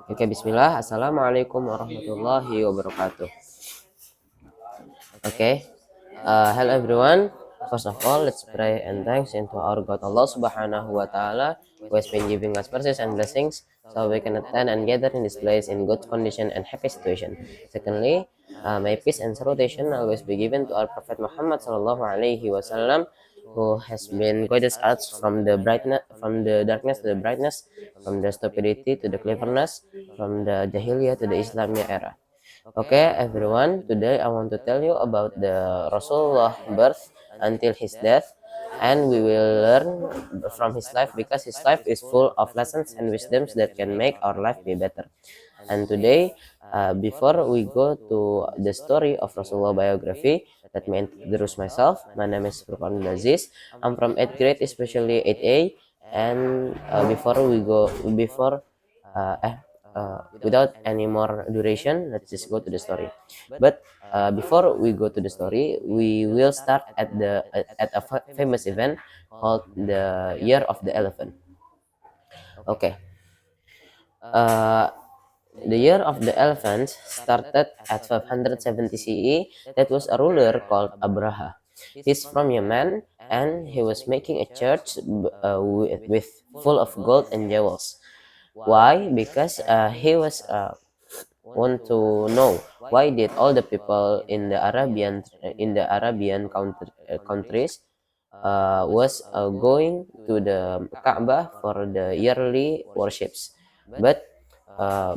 Oke, bismillah. Assalamualaikum warahmatullahi wabarakatuh. Okay, hello everyone. First of all, let's pray and thanks into our God Allah Subhanahu wa Ta'ala, who has been giving us mercies and blessings, so we can attend and gather in this place in good condition and happy situation. Secondly, may peace and salutation always be given to our Prophet Muhammad Sallallahu Alaihi Wasallam, who has been guided us from the brightness, from the darkness to the brightness, from the stupidity to the cleverness, from the Jahiliyah to the Islamic era. Okay, everyone, today I want to tell you about the Rasulullah birth until his death, and we will learn from his life because his life is full of lessons and wisdoms that can make our life be better. And today, before we go to the story of Rasulullah biography, let me introduce myself. My name is Furqan Aziz. I'm from 8th grade, especially 8A. And without any more duration, let's just go to the story. But before we go to the story, we will start at a famous event called the Year of the Elephant. Okay. The Year of the Elephant started at 570 CE. That was a ruler called Abraha. He's from Yemen, and he was making a church with full of gold and jewels. Why? Because he was want to know why did all the people in the Arabian countries was going to the Kaabah for the yearly worships, but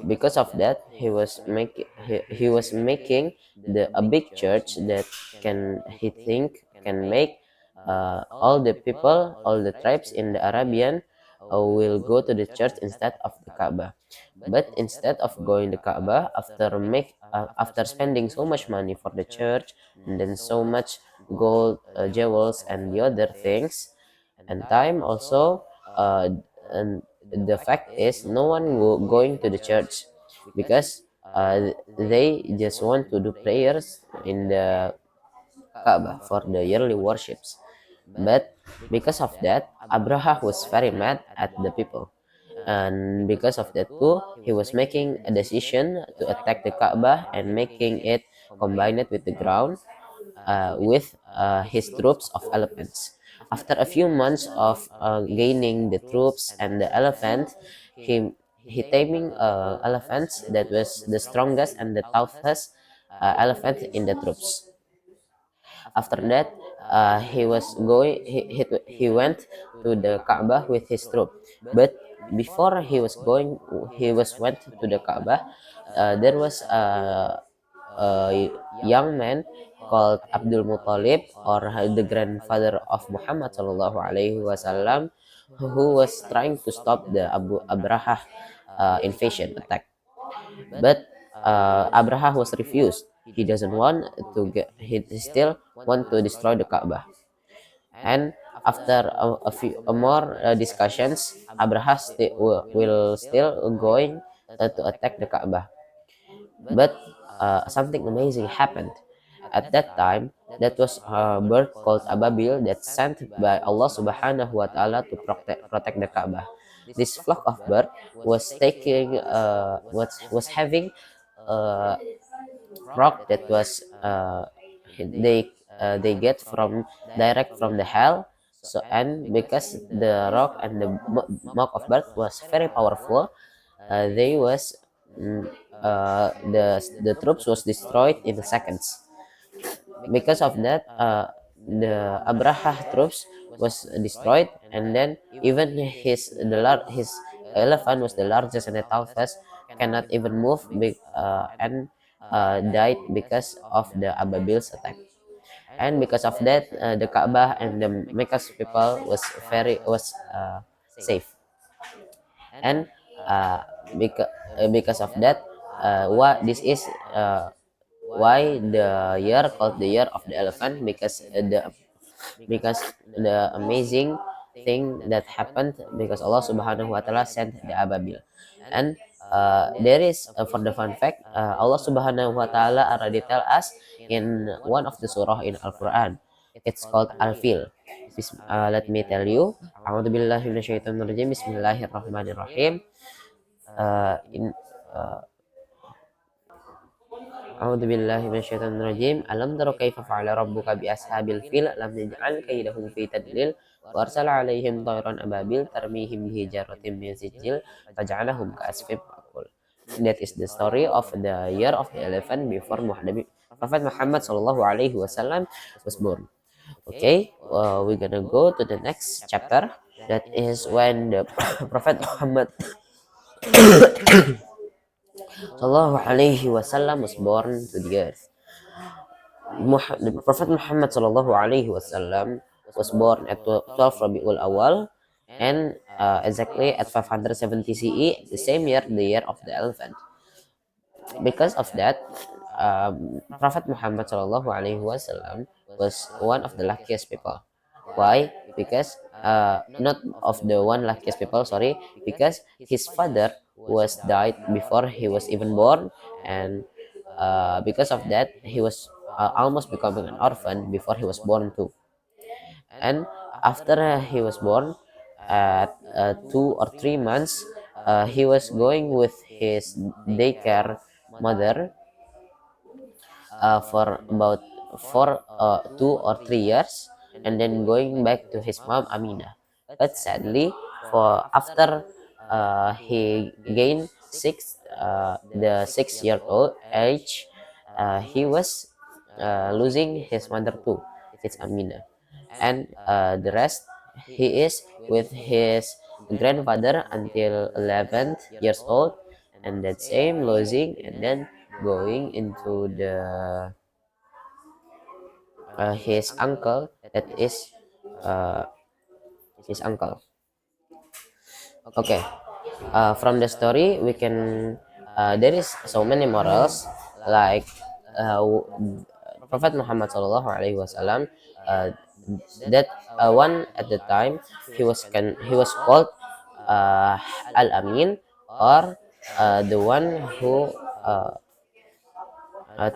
because of that he was making a big church that can make all the people, all the tribes in the Arabian will go to the church instead of the Kaabah. But instead of going to Kaabah, after spending so much money for the church and then so much gold, jewels, and the other things, and time also, and the fact is no one going to the church because they just want to do prayers in the Kaaba for the yearly worships. But because of that, Abraha was very mad at the people. And because of that too, he was making a decision to attack the Kaaba and making it combined with the ground with his troops of elephants. After a few months of gaining the troops and the elephant, he he taming elephants that was the strongest and the toughest elephant in the troops. After that, he went to the Kaaba with his troop. But before he was went to the Kaaba. There was a young man called Abdul Muttalib, or the grandfather of Muhammad Sallallahu Alaihi Wasallam, who was trying to stop the Abraha invasion attack. But Abraha was refused. He doesn't want to get. He still want to destroy the Kaaba. And after a few more discussions, Abraha will still going to attack the Kaaba. But something amazing happened. At that time, that was a bird called Ababil that sent by Allah Subhanahu wa Ta'ala to protect the Kaaba. This flock of bird was having a rock that was they get from direct from the hell. So, and because the rock and the mark of bird was very powerful, they was mm, the troops was destroyed in seconds. Because of that, the Abraha troops was destroyed, and then even his elephant was the largest and the toughest, cannot even move, and died because of the Ababil's attack. And because of that, the Kaabah and the Mecca's people was safe. And because of that, what this is why the year called the Year of the Elephant, because the amazing thing that happened, because Allah Subhanahu wa Ta'ala sent the Ababil. And there is for the fun fact, Allah Subhanahu wa Ta'ala already tell us in one of the surah in Al-Quran. It's called Al-Fil. Let me tell you. A'udzubillahi minasyaitonirrajim. Bismillahirrahmanirrahim. in أعوذ بالله من الشيطان الرجيم ألم تر كيف فعل ربك بأصحاب الفيل ألم يجعل كيدهم في تدليل وأرسل عليهم طيرا أبابيل ترميهم بحجارة من سجيل فجعلهم كعصف مأكول. That is the story of the year of the elephant before Prophet Muhammad Sallallahu Alaihi Wasallam was born. Okay, we're gonna go to the next chapter. That is when the Prophet Muhammad Sallallahu Alaihi Wasallam was born to the earth. The Prophet Muhammad Sallallahu Alaihi Wasallam was born at 12 Rabiul Awal and exactly at 570 CE, the same year, the year of the elephant. Because of that, Prophet Muhammad Sallallahu Alaihi Wasallam was one of the luckiest people. Why? Because not of the one luckiest people, sorry, because his father was died before he was even born, and because of that, he was almost becoming an orphan before he was born too. And after he was born, at 2 or 3 months, he was going with his daycare mother for about 2 or 3 years, and then going back to his mom Aminah. But sadly, for after he gained the 6 year old age, he was losing his mother too. It's Aminah, and the rest he is with his grandfather until 11th years old, and that same losing, and then going into the his uncle, that is uh, his uncle. Okay, from the story we can there is so many morals, like Prophet Muhammad Sallallahu Alaihi Wasallam, uh, that one at the time he was called uh, Al Amin, or the one who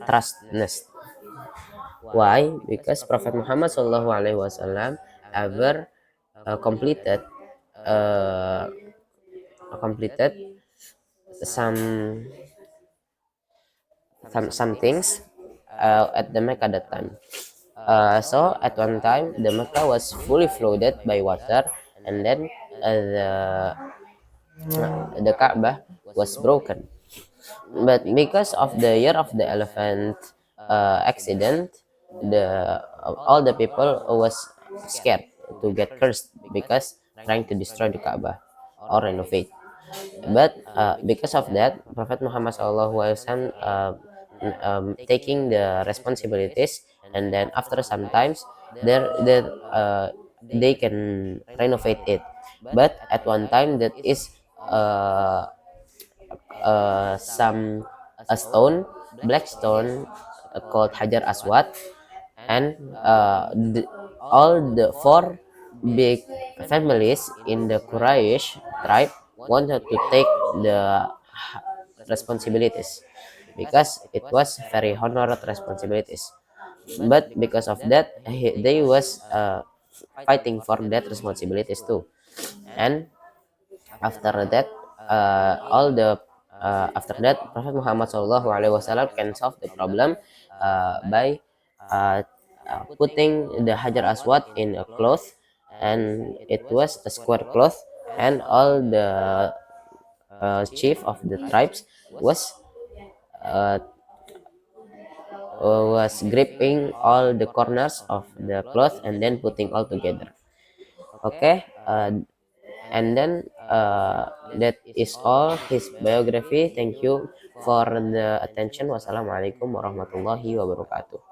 trustness. Why? Because Prophet Muhammad Sallallahu Alaihi Wasallam ever completed uh, completed some some things at the Mecca that time. So at one time the Mecca was fully flooded by water, and then the Kaabah was broken. But because of the year of the elephant accident, the all the people was scared to get cursed because trying to destroy the Kaabah or renovate. But because of that, Prophet Muhammad SAW taking the responsibilities, and then after some times, they can renovate it. But at one time, that is uh, some a stone, black stone called Hajar Aswad, and all the four big families in the Quraysh tribe wanted to take the responsibilities because it was very honored responsibilities. But because of that, they was fighting for that responsibilities too. And after that, all the after that, Prophet Muhammad SAW can solve the problem by uh, putting the Hajar Aswad in a cloth, and it was a square cloth, and all the chief of the tribes was uh, was gripping all the corners of the cloth and then putting all together. Okay, and then that is all his biography. Thank you for the attention. Wassalamualaikum warahmatullahi wabarakatuh.